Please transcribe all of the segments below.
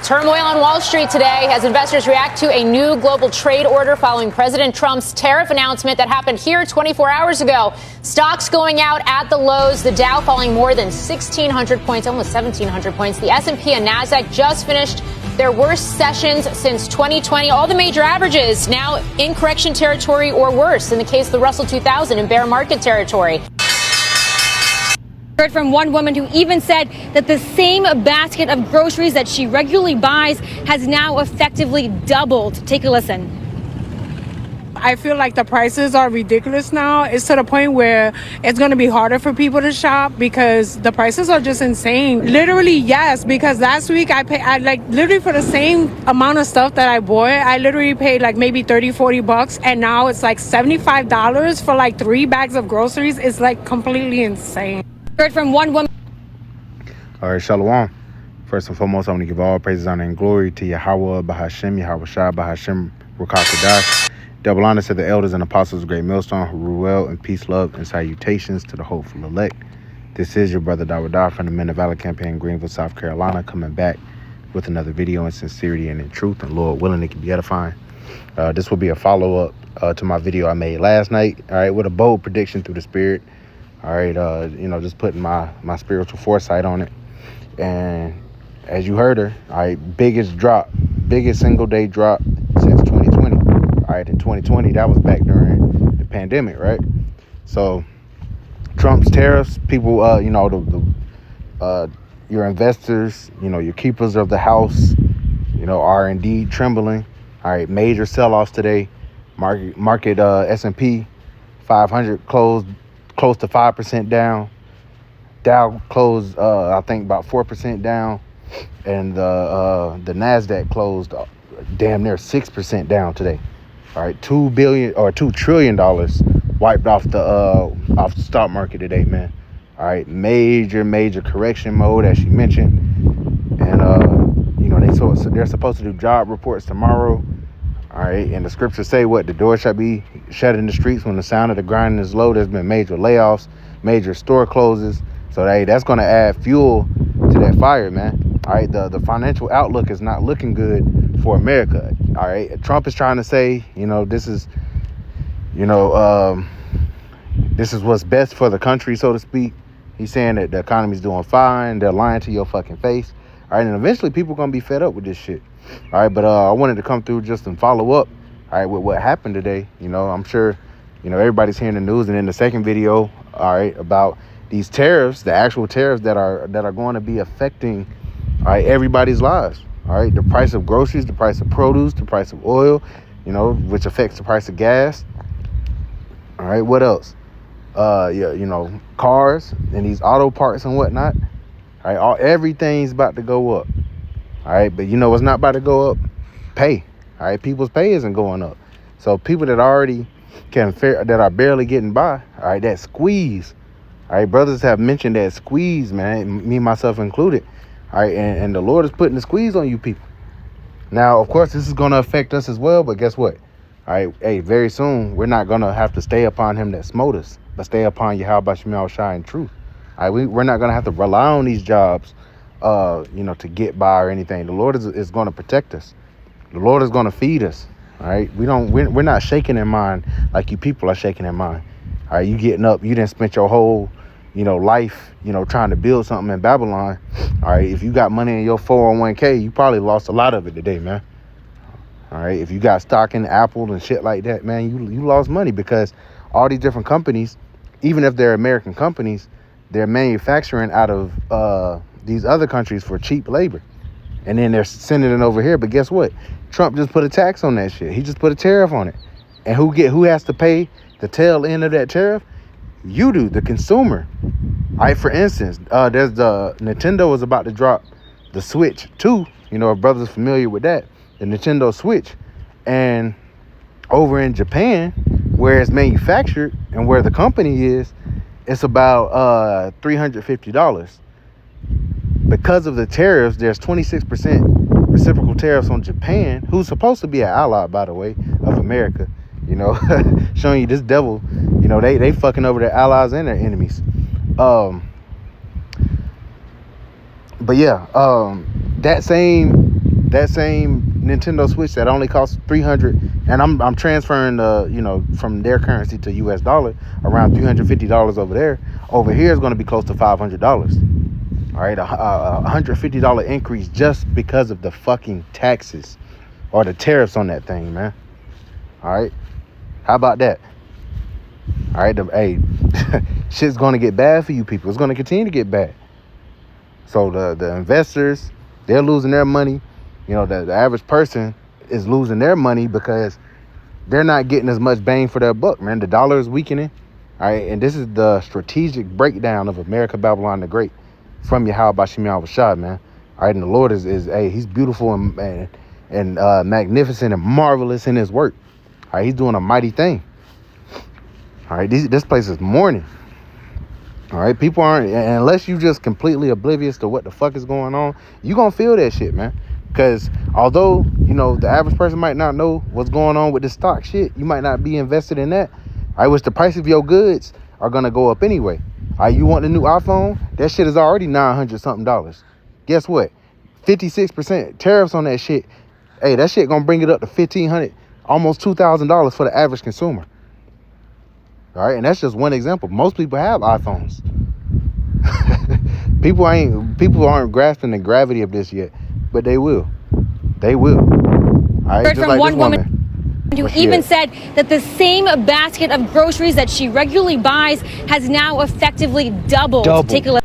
Turmoil on Wall Street today as investors react to a new global trade order following President Trump's tariff announcement that happened here 24 hours ago. Stocks going out at the lows, the Dow falling more than 1,600 points, almost 1,700 points. The S&P and NASDAQ just finished their worst sessions since 2020. All the major averages now in correction territory or worse. In the case of the Russell 2000 in bear market territory. Heard from one woman who even said that the same basket of groceries that she regularly buys has now effectively doubled. Take a listen. I feel like the prices are ridiculous now. It's to the point where it's going to be harder for people to shop because the prices are just insane. Literally, yes, because last week I literally for the same amount of stuff that I bought, I literally paid like maybe $30-40, and now it's like $75 for like 3 bags of groceries. It's like completely insane. Heard from one woman. All right, Shalom. First and foremost, I want to give all praises, honor, and glory to Yahweh, Bahashem, Yahweh Shai, Bahashem, Rukakadash. Double honor to the elders and apostles of Great Millstone, who rule well, and peace, love, and salutations to the hopeful elect. This is your brother Dawadah from the Men of Valor campaign, Greenville, South Carolina, coming back with another video in sincerity and in truth, and Lord willing, it can be edifying. This will be a follow-up to my video I made last night, all right, with a bold prediction through the Spirit. All right, just putting my spiritual foresight on it. And as you heard her, all right, biggest single day drop since 2020. All right, in 2020, that was back during the pandemic, right? So Trump's tariffs, people, your investors, your keepers of the house, are indeed trembling. All right, major sell-offs today. Market S&P 500 closed close to 5% down. Dow closed, I think, about 4% down, and the NASDAQ closed damn near 6% down today. All right, $2 trillion wiped off the stock market today, man. All right, major correction mode, as she mentioned, and they're supposed to do job reports tomorrow. All right, and the scriptures say what? The door shall be shut in the streets when the sound of the grinding is low. There's been major layoffs, major store closes. So that's going to add fuel to that fire, man. All right, the financial outlook is not looking good for America. All right, Trump is trying to say, this is what's best for the country, so to speak. He's saying that the economy's doing fine. They're lying to your fucking face. All right, and eventually people are going to be fed up with this shit. All right, but I wanted to come through just and follow up, all right, with what happened today. I'm sure, everybody's hearing the news. And in the second video, all right, about these tariffs, the actual tariffs that are going to be affecting, all right, everybody's lives. All right, the price of groceries, the price of produce, the price of oil, which affects the price of gas. All right, what else? Cars and these auto parts and whatnot. All right, everything's about to go up. All right, but what's not about to go up? Pay. All right, people's pay isn't going up. So people that already that are barely getting by, all right, that squeeze. All right, brothers have mentioned that squeeze, man, me, myself included. All right, and the Lord is putting the squeeze on you people. Now, of course, this is going to affect us as well, but guess what? All right, hey, very soon, we're not going to have to stay upon him that smote us, but stay upon Yahweh Shemel Shai in truth. All right, we're not going to have to rely on these jobs, to get by or anything. The Lord is going to protect us. The Lord is going to feed us. All right, we're not shaking in mind like you people are shaking in mind. All right, you getting up, you didn't spend your whole, life, trying to build something in Babylon. All right, if you got money in your 401k, you probably lost a lot of it today, man. All right, if you got stock in Apple and shit like that, man, you lost money because all these different companies, even if they're American companies, they're manufacturing out of these other countries for cheap labor. And then they're sending it over here. But guess what? Trump just put a tax on that shit. He just put a tariff on it. And who has to pay the tail end of that tariff? You do, the consumer. All right, for instance, there's the Nintendo is about to drop the Switch 2. If brothers familiar with that, the Nintendo Switch. And over in Japan, where it's manufactured and where the company is, it's about $350. Because of the tariffs, there's 26% reciprocal tariffs on Japan, who's supposed to be an ally, by the way, of America. Showing you this devil, they fucking over their allies and their enemies. But yeah, that same that same Nintendo Switch that only costs $300, and I'm transferring from their currency to US dollar, around $350 over there. Over here is going to be close to $500. All right, a $150 increase just because of the fucking taxes or the tariffs on that thing, man. All right, how about that? All right, hey, shit's going to get bad for you people. It's going to continue to get bad. So the investors, they're losing their money. The average person is losing their money because they're not getting as much bang for their buck, man. The dollar is weakening. All right, and this is the strategic breakdown of America Babylon the Great from Yahweh Bashim Yahushua, man. All right, and the Lord is he's beautiful and magnificent and marvelous in his work. All right, he's doing a mighty thing. All right, this place is mourning. All right, people aren't, unless you just completely oblivious to what the fuck is going on, you gonna feel that shit, man. Because although, the average person might not know what's going on with the stock shit, you might not be invested in that. All right, which the price of your goods are gonna go up anyway. All right, you want the new iPhone? That shit is already $900 something. Guess what? 56% tariffs on that shit. Hey, that shit gonna bring it up to $1,500, almost $2,000 for the average consumer. All right, and that's just one example. Most people have iPhones. People aren't grasping the gravity of this yet, but they will. They will. All right, Heard just from like one this woman who even said that the same basket of groceries that she regularly buys has now effectively doubled. Take a look.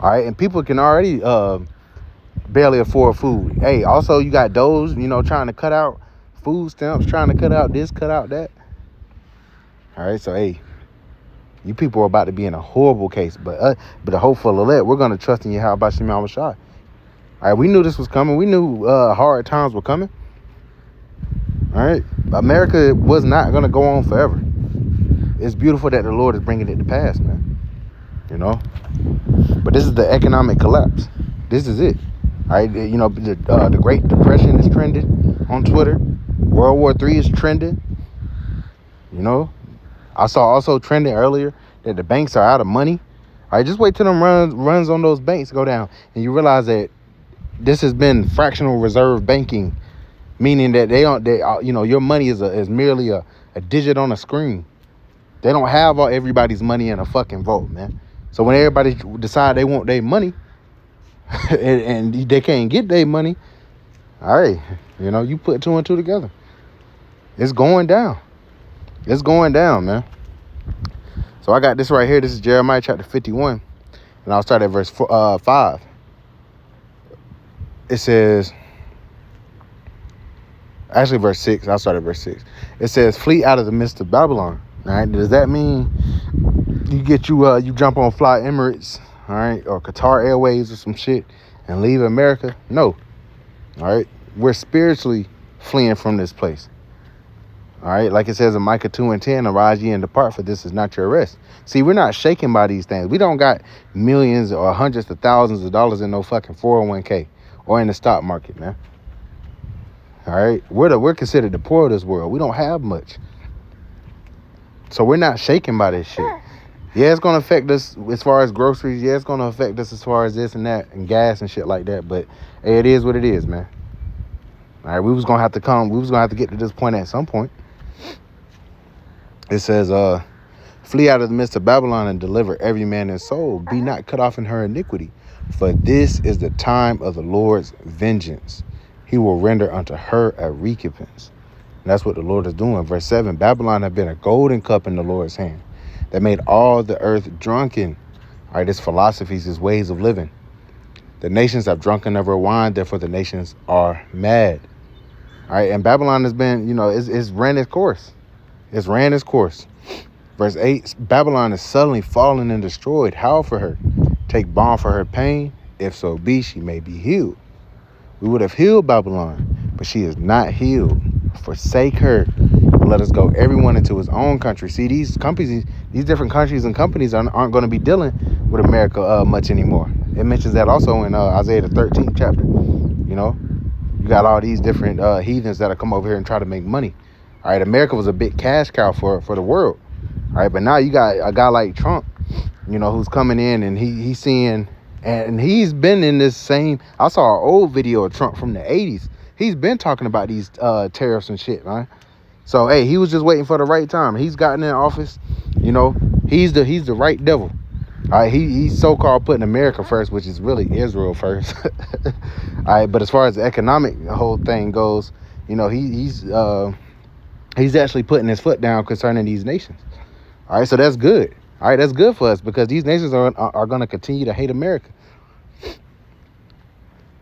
All right, and people can already barely afford food. Hey, also you got those, trying to cut out food stamps, trying to cut out this, cut out that. All right, so hey, you people are about to be in a horrible case, but the hopeful of that, we're gonna trust in Yahweh Bashim Yahushua. All right, we knew this was coming. We knew hard times were coming. All right, America was not gonna go on forever. It's beautiful that the Lord is bringing it to pass, man. But this is the economic collapse. This is it. All right, the Great Depression is trending on Twitter. World War III is trending. I saw also trending earlier that the banks are out of money. All right, just wait till them runs on those banks go down, and you realize that this has been fractional reserve banking, meaning that your money is merely a digit on a screen. They don't have everybody's money in a fucking vault, man. So when everybody decide they want their money, and they can't get their money, all right, you put two and two together. It's going down. It's going down, man. So I got this right here. This is Jeremiah chapter 51. And I'll start at verse 5. It says, actually verse 6. I'll start at verse 6. It says, flee out of the midst of Babylon. All right. Does that mean you jump on Fly Emirates, all right, or Qatar Airways or some shit and leave America? No. All right. We're spiritually fleeing from this place. All right, like it says in Micah 2:10, arise ye and depart, for this is not your rest. See, we're not shaken by these things. We don't got millions or hundreds of thousands of dollars in no fucking 401k or in the stock market, man. All right, we're considered the poor of this world. We don't have much. So we're not shaken by this shit. Yeah, it's going to affect us as far as groceries. Yeah, it's going to affect us as far as this and that and gas and shit like that. But hey, it is what it is, man. All right, we was going to have to get to this point at some point. It says, flee out of the midst of Babylon and deliver every man his soul. Be not cut off in her iniquity. For this is the time of the Lord's vengeance. He will render unto her a recompense. And that's what the Lord is doing. Verse 7, Babylon have been a golden cup in the Lord's hand that made all the earth drunken. All right, his philosophies, his ways of living. The nations have drunken of her wine, therefore the nations are mad. All right, and Babylon has been, it's ran its course. It's ran its course. Verse 8, Babylon is suddenly fallen and destroyed. Howl for her. Take balm for her pain. If so be, she may be healed. We would have healed Babylon, but she is not healed. Forsake her. And let us go everyone into his own country. See, these companies, these different countries and companies aren't going to be dealing with America much anymore. It mentions that also in Isaiah the 13th chapter. You got all these different heathens that'll come over here and try to make money. All right, America was a big cash cow for the world. All right, but now you got a guy like Trump, who's coming in and he's seeing, and he's been in this same. I saw an old video of Trump from the 80s, He's been talking about these tariffs and shit, man. So hey, he was just waiting for the right time. He's gotten in office. You know, he's the right devil. All right, he's so-called putting America first, which is really Israel first. All right, but as far as the economic whole thing goes, you know, he's actually putting his foot down concerning these nations. All right, so that's good. All right, that's good for us because these nations are going to continue to hate America.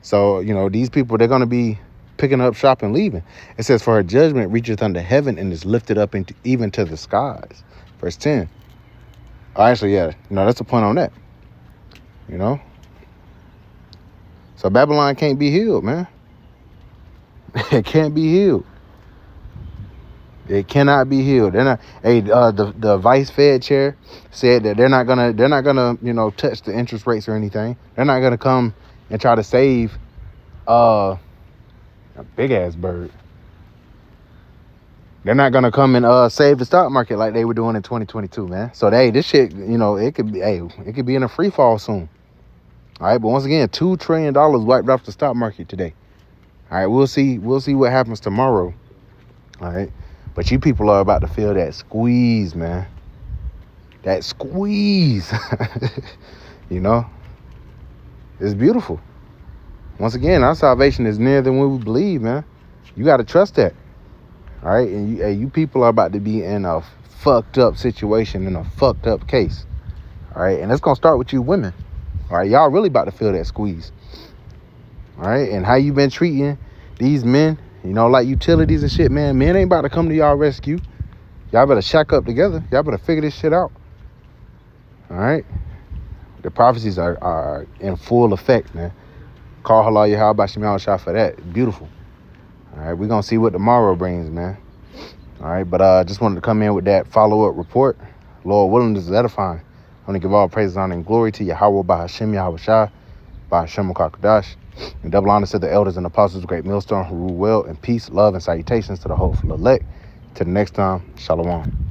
So, you know, these people, they're going to be picking up shop and leaving. It says, for her judgment reacheth unto heaven and is lifted up into even to the skies. Verse 10. Oh, actually, yeah. No, that's the point on that. You know? So Babylon can't be healed, man. It can't be healed. It cannot be healed. They're not. Hey, the vice Fed chair said that they're not gonna, you know, touch the interest rates or anything. They're not gonna come and try to save a big ass bird. They're not gonna come and save the stock market like they were doing in 2022, man. So this shit, you know, it could be in a free fall soon. All right, but once again, $2 trillion wiped off the stock market today. All right, we'll see what happens tomorrow. All right, but you people are about to feel that squeeze, man. That squeeze. You know, it's beautiful. Once again, our salvation is nearer than we believe, man. You got to trust that. All right, and you people are about to be in a fucked up situation, in a fucked up case. All right, and it's gonna start with you women. All right, y'all really about to feel that squeeze. All right, and how you been treating these men, you know, like utilities and shit, man. Men ain't about to come to y'all rescue. Y'all better shack up together. Y'all better figure this shit out. All right, the prophecies are in full effect, man. Call halal Yahweh Shemiah Shah for that. Beautiful. All right, we're going to see what tomorrow brings, man. All right, but just wanted to come in with that follow-up report. Lord willing, this is edifying. I want to give all praise, honor, and glory to Yahweh by Hashem Yahweh Shah, by Hashem Kakadash, and double honor to the elders and apostles of Great Millstone who rule well, and peace, love, and salutations to the hopeful elect. Till the next time, Shalom.